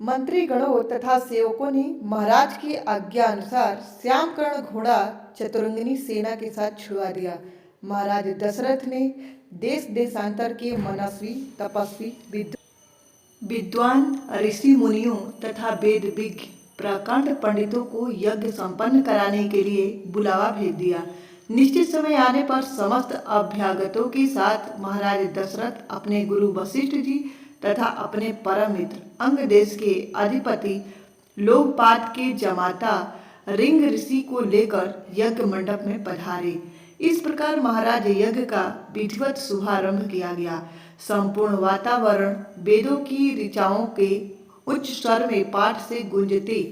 मंत्रीगणों तथा सेवकों ने महाराज की आज्ञा अनुसार श्यामकर्ण घोड़ा चतुरंगिनी सेना के साथ छुड़वा दिया। महाराज दशरथ ने देश देशांतर के मनस्वी, तपस्वी, विद्वान, ऋषि मुनियों तथा वेद विज्ञ प्रकांड पंडितों को यज्ञ संपन्न कराने के लिए बुलावा भेज दिया। निश्चित समय आने पर समस्त अभ्यागतों के साथ महाराज दशरथ अपने गुरु वशिष्ठ जी तथा अपने परम मित्र अंग देश के अधिपति लोकपात के जमाता रिंग ऋषि को लेकर यज्ञ मंडप में पधारे। इस प्रकार महाराज यज्ञ का विधिवत शुभारंभ किया गया। संपूर्ण वातावरण वेदों की ऋचाओं के उच्च स्वर में पाठ से गूंजते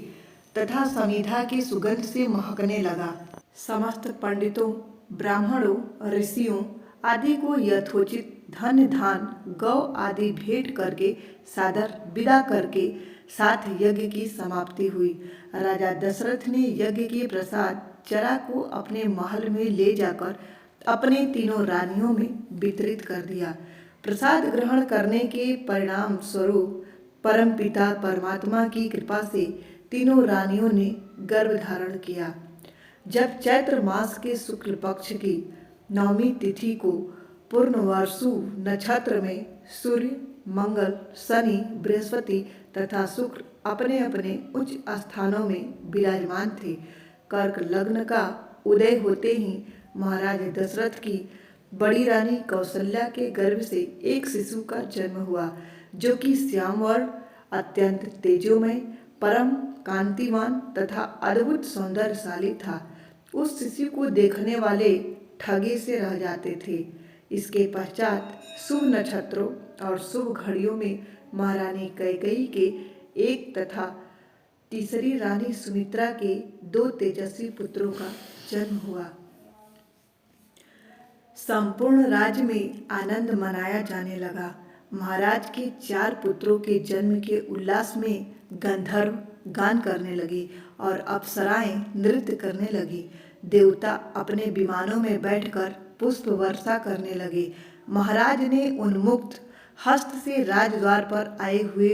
तथा समिधा की सुगंध से महकने लगा। समस्त पंडितों, ब्राह्मणों, ऋषियों आदि को यथोचित धन धान गौ आदि भेंट करके सादर विदा करके साथ यज्ञ की समाप्ति हुई। राजा दशरथ ने यज्ञ के प्रसाद चरा को अपने महल में ले जाकर अपने तीनों रानियों में वितरित कर दिया। प्रसाद ग्रहण करने के परिणाम स्वरूप परमपिता परमात्मा की कृपा से तीनों रानियों ने गर्भ धारण किया। जब चैत्र मास के शुक्ल पक्ष की नवमी तिथि को पूर्णवर्षु नक्षत्र में सूर्य, मंगल, शनि, बृहस्पति तथा शुक्र अपने अपने उच्च स्थानों में विराजमान थे, कर्क लग्न का उदय होते ही महाराज दशरथ की बड़ी रानी कौशल्या के गर्भ से एक शिशु का जन्म हुआ, जो कि श्यामवर्ण, अत्यंत तेजोमय, परम कांतिमान तथा अद्भुत सौंदर्यशाली था। उस शिशु को देखने वाले ठगे से रह जाते थे। इसके पश्चात शुभ नक्षत्रों और शुभ घड़ियों में महारानी कैकेयी के एक तथा तीसरी रानी सुमित्रा के 2 तेजस्वी पुत्रों का जन्म हुआ। संपूर्ण राज्य में आनंद मनाया जाने लगा। महाराज के 4 पुत्रों के जन्म के उल्लास में गंधर्व गान करने लगे और अप्सराएं नृत्य करने लगी। देवता अपने विमानों में बैठकर पुष्प वर्षा करने लगे। महाराज ने उन्मुक्त हस्त से राजद्वार पर आए हुए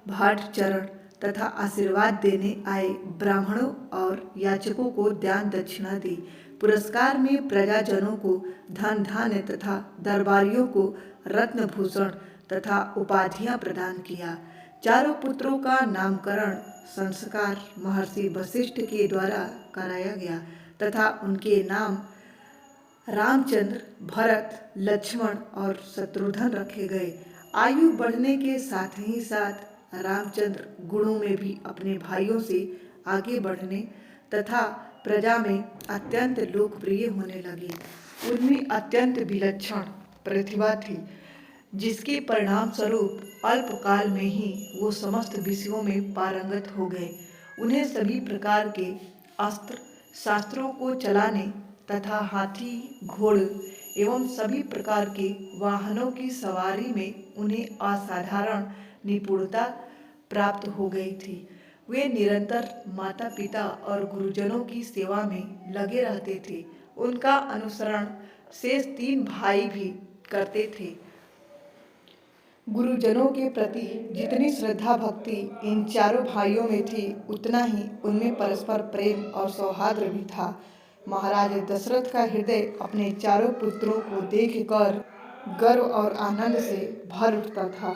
भाट चरण तथा आशीर्वाद देने आए ब्राह्मणों और याचकों को दान दक्षिणा दी। पुरस्कार में प्रजाजनों को धन धान्य तथा दरबारियों को रत्न भूषण तथा उपाधियां प्रदान किया। 4 पुत्रों का नामकरण संस्कार महर्षि वशिष्ठ के द्वारा कराया गया तथा उनके नाम रामचंद्र, भरत, लक्ष्मण और शत्रुघ्न रखे गए। आयु बढ़ने के साथ ही साथ रामचंद्र गुणों में भी अपने भाइयों से आगे बढ़ने तथा प्रजा में अत्यंत लोकप्रिय होने लगे। उनमें अत्यंत विलक्षण प्रतिभा थी, जिसके परिणाम स्वरूप अल्पकाल में ही वो समस्त विषयों में पारंगत हो गए। उन्हें सभी प्रकार के अस्त्र शास्त्रों को चलाने तथा हाथी, घोड़े एवं सभी प्रकार के वाहनों की सवारी में उन्हें असाधारण निपुणता प्राप्त हो गई थी। वे निरंतर माता पिता और गुरुजनों की सेवा में लगे रहते थे। उनका अनुसरण शेष 3 भाई भी करते थे। गुरुजनों के प्रति जितनी श्रद्धा भक्ति इन 4 भाइयों में थी, उतना ही उनमें परस्पर प्रेम और सौहार्द भी था। महाराज दशरथ का हृदय अपने 4 पुत्रों को देखकर गर्व और आनंद से भर उठता था।